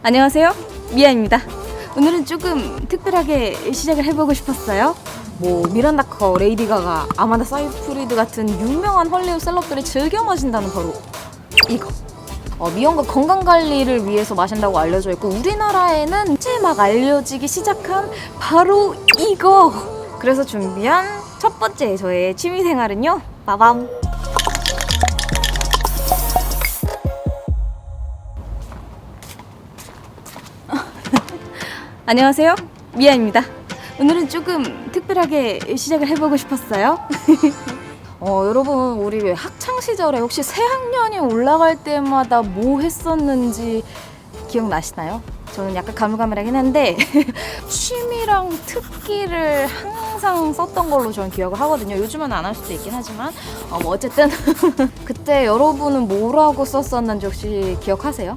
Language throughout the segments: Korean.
안녕하세요, 미아입니다. 오늘은 조금 특별하게 시작을 해보고 싶었어요. 미란다커, 레이디 가가, 아만다 사이프리드 같은 유명한 헐리우드 셀럽들이 즐겨 마신다는 바로 이거. 미용과 건강관리를 위해서 마신다고 알려져 있고, 우리나라에는 이제 막 알려지기 시작한 바로 이거. 그래서 준비한 첫 번째 저의 취미생활은요, 빠밤. 안녕하세요, 미아입니다. 오늘은 조금 특별하게 시작을 해보고 싶었어요. 여러분, 우리 왜 학창시절에 혹시 새학년이 올라갈 때마다 뭐 했었는지 기억나시나요? 저는 약간 가물가물하긴 한데 취미랑 특기를 항상 썼던 걸로 저는 기억을 하거든요. 요즘은 안 할 수도 있긴 하지만 어쨌든 그때 여러분은 뭐라고 썼었는지 혹시 기억하세요?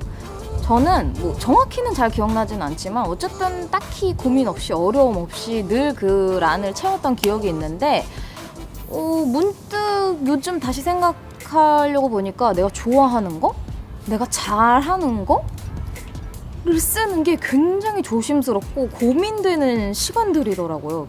저는 정확히는 잘 기억나진 않지만 어쨌든 딱히 고민 없이 어려움 없이 늘 그 란을 채웠던 기억이 있는데, 문득 요즘 다시 생각하려고 보니까 내가 좋아하는 거? 내가 잘하는 거? 를 쓰는 게 굉장히 조심스럽고 고민되는 시간들이더라고요.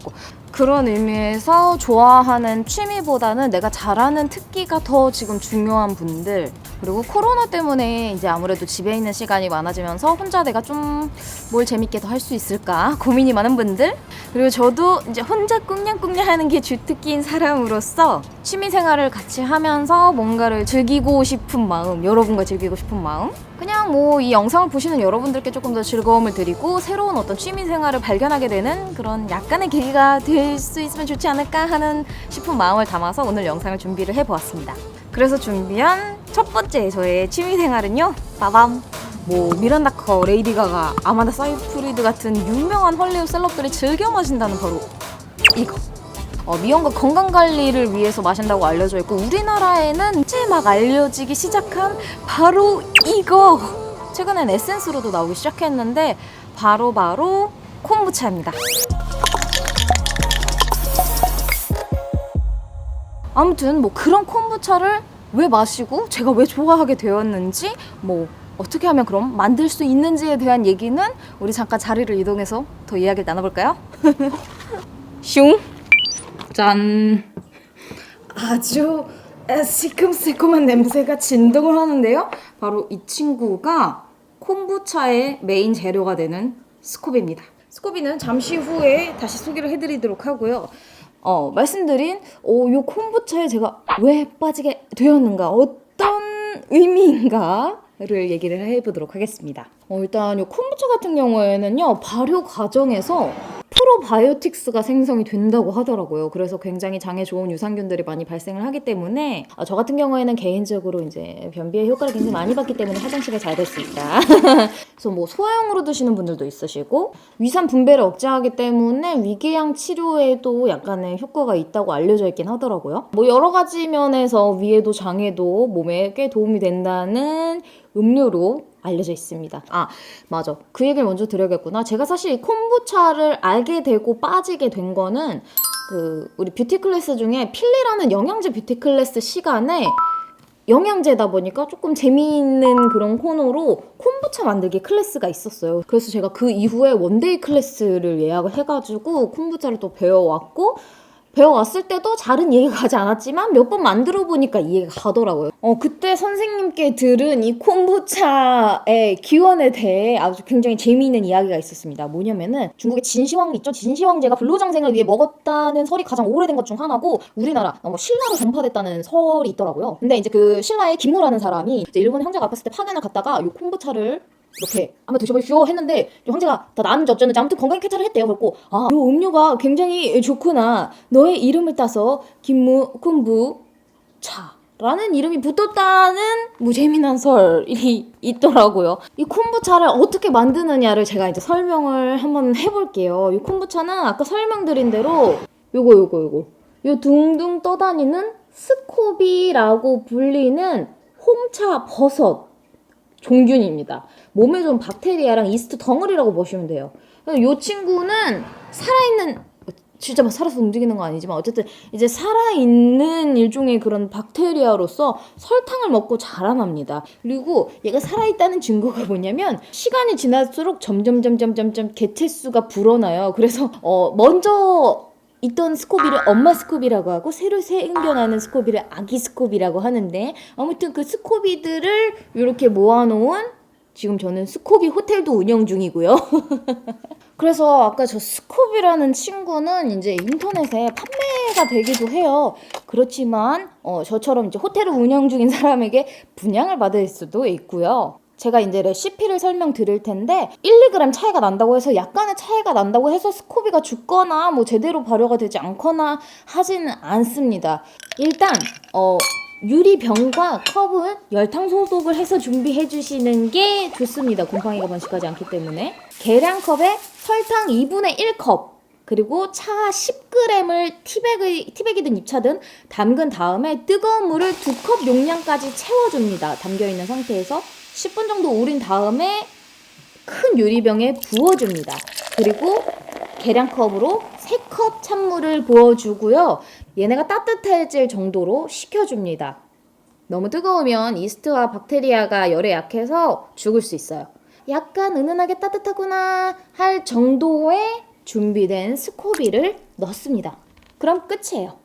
그런 의미에서 좋아하는 취미보다는 내가 잘하는 특기가 더 지금 중요한 분들, 그리고 코로나 때문에 이제 아무래도 집에 있는 시간이 많아지면서 혼자 내가 좀 뭘 재밌게 더 할 수 있을까 고민이 많은 분들, 그리고 저도 이제 혼자 꿍냥꿍냥 하는 게 주특기인 사람으로서 취미생활을 같이 하면서 뭔가를 즐기고 싶은 마음, 여러분과 즐기고 싶은 마음, 그냥 이 영상을 보시는 여러분들께 조금 더 즐거움을 드리고 새로운 어떤 취미생활을 발견하게 되는 그런 약간의 계기가 될 수 있으면 좋지 않을까 하는 싶은 마음을 담아서 오늘 영상을 준비를 해보았습니다. 그래서 준비한 첫 번째 저의 취미생활은요, 빠밤. 미란다커, 레이디 가가, 아만다 사이프리드 같은 유명한 헐리우드 셀럽들이 즐겨 마신다는 바로 이거. 미용과 건강관리를 위해서 마신다고 알려져 있고, 우리나라에는 이제 막 알려지기 시작한 바로 이거. 최근엔 에센스로도 나오기 시작했는데 바로 콤부차입니다. 아무튼 그런 콤부차를 왜 마시고 제가 왜 좋아하게 되었는지, 어떻게 하면 그럼 만들 수 있는지에 대한 얘기는 우리 잠깐 자리를 이동해서 더 이야기를 나눠볼까요? 슝! 짠! 아주 시큼시큼한 냄새가 진동을 하는데요. 바로 이 친구가 콤부차의 메인 재료가 되는 스코비입니다. 스코비는 잠시 후에 다시 소개를 해드리도록 하고요. 말씀드린 요 콤부차에 제가 왜 빠지게 되었는가, 어떤 의미인가를 얘기를 해보도록 하겠습니다. 일단 요 콤부차 같은 경우에는요, 발효 과정에서 프로바이오틱스가 생성이 된다고 하더라고요. 그래서 굉장히 장에 좋은 유산균들이 많이 발생을 하기 때문에, 저 같은 경우에는 개인적으로 이제 변비의 효과를 굉장히 많이 받기 때문에 화장실에 잘 될 수 있다. 그래서 소화용으로 드시는 분들도 있으시고, 위산 분배를 억제하기 때문에 위궤양 치료에도 약간의 효과가 있다고 알려져 있긴 하더라고요. 여러 가지 면에서 위에도 장에도 몸에 꽤 도움이 된다는 음료로 알려져 있습니다. 맞아. 그 얘기를 먼저 드려야겠구나. 제가 사실 이 콤부차를 알게 되고 빠지게 된 거는 우리 뷰티 클래스 중에 필리라는 영양제 뷰티 클래스 시간에 영양제다 보니까 조금 재미있는 그런 코너로 콤부차 만들기 클래스가 있었어요. 그래서 제가 그 이후에 원데이 클래스를 예약을 해가지고 콤부차를 또 배워왔을 때도 잘은 이해가 가지 않았지만 몇 번 만들어 보니까 이해가 가더라고요. 그때 선생님께 들은 이 콤부차의 기원에 대해 아주 굉장히 재미있는 이야기가 있었습니다. 뭐냐면은 중국의 진시황 있죠? 진시황제가 불로장생을 위해 먹었다는 설이 가장 오래된 것 중 하나고, 우리나라 신라로 전파됐다는 설이 있더라고요. 근데 이제 그 신라의 김무라는 사람이 이제 일본 황제가 아팠을 때 파견을 갔다가 이 콤부차를 이렇게 한번 드셔보시오 했는데, 황제가 다 나았는지 어쩌는지 아무튼 건강에 쾌차를 했대요. 그래서 이 음료가 굉장히 좋구나, 너의 이름을 따서 김무 콤부차라는 이름이 붙었다는 재미난 설이 있더라고요. 이 콤부차를 어떻게 만드느냐를 제가 이제 설명을 한번 해볼게요. 이 콤부차는 아까 설명드린 대로 요거 둥둥 떠다니는 스코비라고 불리는 홍차 버섯 종균입니다. 몸에 좋은 박테리아랑 이스트 덩어리라고 보시면 돼요. 이 친구는 살아있는 진짜 막 살아서 움직이는 건 아니지만 어쨌든 이제 살아있는 일종의 그런 박테리아로서 설탕을 먹고 자라납니다. 그리고 얘가 살아있다는 증거가 뭐냐면 시간이 지날수록 점점 개체수가 불어나요. 그래서 먼저 있던 스코비를 엄마 스코비라고 하고 새로 생겨나는 스코비를 아기 스코비라고 하는데 아무튼 그 스코비들을 이렇게 모아놓은 지금 저는 스코비 호텔도 운영 중이고요. 그래서 아까 저 스코비라는 친구는 이제 인터넷에 판매가 되기도 해요. 그렇지만 저처럼 이제 호텔을 운영 중인 사람에게 분양을 받을 수도 있고요. 제가 이제 레시피를 설명드릴 텐데 1, 2g 차이가 난다고 해서 약간의 차이가 난다고 해서 스코비가 죽거나 뭐 제대로 발효가 되지 않거나 하지는 않습니다. 일단 유리병과 컵은 열탕 소독을 해서 준비해 주시는 게 좋습니다. 곰팡이가 번식하지 않기 때문에. 계량컵에 설탕 2분의 1컵 그리고 차 10g을 티백이든 입차든 담근 다음에 뜨거운 물을 2컵 용량까지 채워줍니다. 담겨있는 상태에서 10분 정도 우린 다음에 큰 유리병에 부어줍니다. 그리고 계량컵으로 3컵 찬물을 부어주고요. 얘네가 따뜻해질 정도로 식혀줍니다. 너무 뜨거우면 이스트와 박테리아가 열에 약해서 죽을 수 있어요. 약간 은은하게 따뜻하구나 할 정도의 준비된 스코비를 넣습니다. 그럼 끝이에요.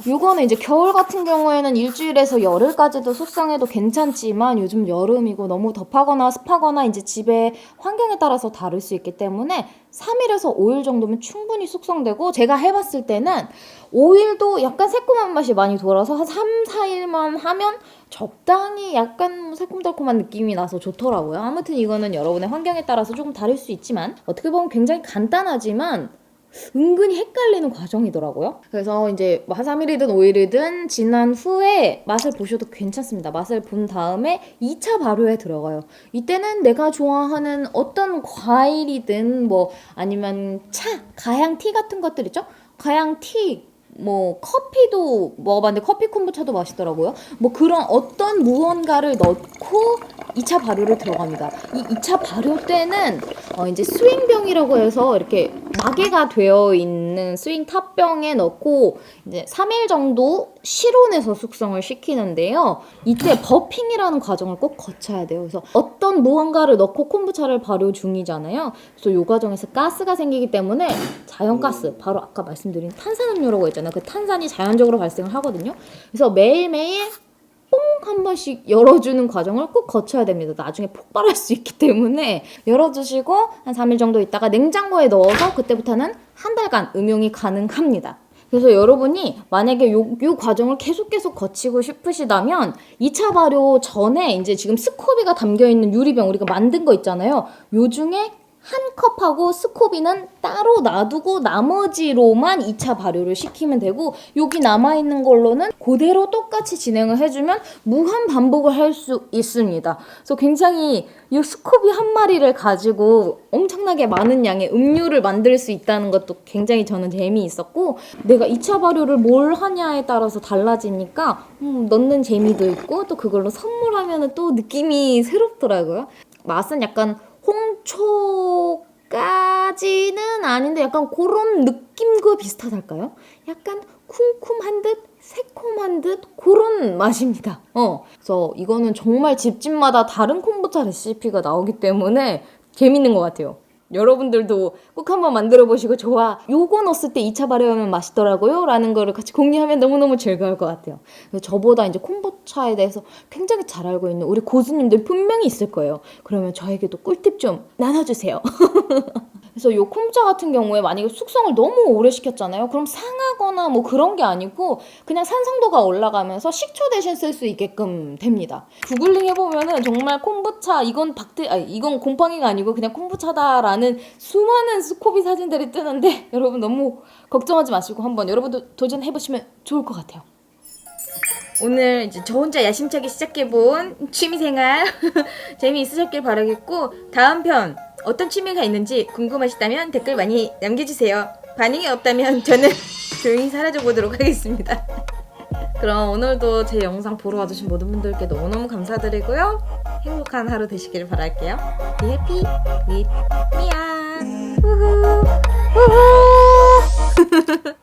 이거는 이제 겨울 같은 경우에는 일주일에서 열흘까지도 숙성해도 괜찮지만 요즘 여름이고 너무 덥하거나 습하거나 이제 집의 환경에 따라서 다를 수 있기 때문에 3일에서 5일 정도면 충분히 숙성되고 제가 해봤을 때는 5일도 약간 새콤한 맛이 많이 돌아서 한 3, 4일만 하면 적당히 약간 새콤달콤한 느낌이 나서 좋더라고요. 아무튼 이거는 여러분의 환경에 따라서 조금 다를 수 있지만 어떻게 보면 굉장히 간단하지만 은근히 헷갈리는 과정이더라고요. 그래서 이제 한 3일이든 5일이든 지난 후에 맛을 보셔도 괜찮습니다. 맛을 본 다음에 2차 발효에 들어가요. 이때는 내가 좋아하는 어떤 과일이든 뭐 아니면 차, 가양티 같은 것들 있죠? 가양티 뭐 커피도 먹어봤는데 커피 콤부차도 맛있더라고요. 뭐 그런 어떤 무언가를 넣고 2차 발효를 들어갑니다. 이 2차 발효 때는 이제 스윙병이라고 해서 이렇게 마개가 되어 있는 스윙 탑병에 넣고 이제 3일 정도 실온에서 숙성을 시키는데요. 이때 버핑이라는 과정을 꼭 거쳐야 돼요. 그래서 어떤 무언가를 넣고 콤부차를 발효 중이잖아요. 그래서 이 과정에서 가스가 생기기 때문에 자연가스, 바로 아까 말씀드린 탄산음료라고 했잖아요. 그 탄산이 자연적으로 발생을 하거든요. 그래서 매일매일 뽕 한 번씩 열어주는 과정을 꼭 거쳐야 됩니다. 나중에 폭발할 수 있기 때문에 열어주시고 한 3일 정도 있다가 냉장고에 넣어서 그때부터는 한 달간 음용이 가능합니다. 그래서 여러분이 만약에 요 과정을 계속 거치고 싶으시다면 2차 발효 전에 이제 지금 스코비가 담겨있는 유리병 우리가 만든 거 있잖아요. 요 중에 한 컵하고 스코비는 따로 놔두고 나머지로만 2차 발효를 시키면 되고 여기 남아있는 걸로는 그대로 똑같이 진행을 해주면 무한 반복을 할 수 있습니다. 그래서 굉장히 이 스코비 한 마리를 가지고 엄청나게 많은 양의 음료를 만들 수 있다는 것도 굉장히 저는 재미있었고 내가 2차 발효를 뭘 하냐에 따라서 달라지니까 넣는 재미도 있고 또 그걸로 선물하면 또 느낌이 새롭더라고요. 맛은 약간 홍초까지는 아닌데 약간 그런 느낌과 비슷하달까요? 약간 쿰쿰한 듯 새콤한 듯 그런 맛입니다. 그래서 이거는 정말 집집마다 다른 콤부차 레시피가 나오기 때문에 재밌는 것 같아요. 여러분들도 꼭 한번 만들어 보시고 좋아 요거 넣었을 때 2차 발효하면 맛있더라고요 라는 거를 같이 공유하면 너무너무 즐거울 것 같아요. 저보다 이제 콤부차에 대해서 굉장히 잘 알고 있는 우리 고수님들 분명히 있을 거예요. 그러면 저에게도 꿀팁 좀 나눠주세요. 그래서 요 콤부차 같은 경우에 만약에 숙성을 너무 오래 시켰잖아요. 그럼 상하거나 뭐 그런 게 아니고 그냥 산성도가 올라가면서 식초 대신 쓸 수 있게끔 됩니다. 구글링 해보면은 정말 콤부차 이건 곰팡이가 아니고 그냥 콤부차다라는 수많은 스코비 사진들이 뜨는데 여러분 너무 걱정하지 마시고 한번 여러분도 도전해보시면 좋을 것 같아요. 오늘 이제 저 혼자 야심차게 시작해본 취미생활 재미있으셨길 바라겠고 다음 편 어떤 취미가 있는지 궁금하시다면 댓글 많이 남겨주세요. 반응이 없다면 저는 조용히 사라져보도록 하겠습니다. 그럼 오늘도 제 영상 보러 와주신 모든 분들께 너무너무 감사드리고요. 행복한 하루 되시길 바랄게요. Be happy with Mia. 우후. 우후.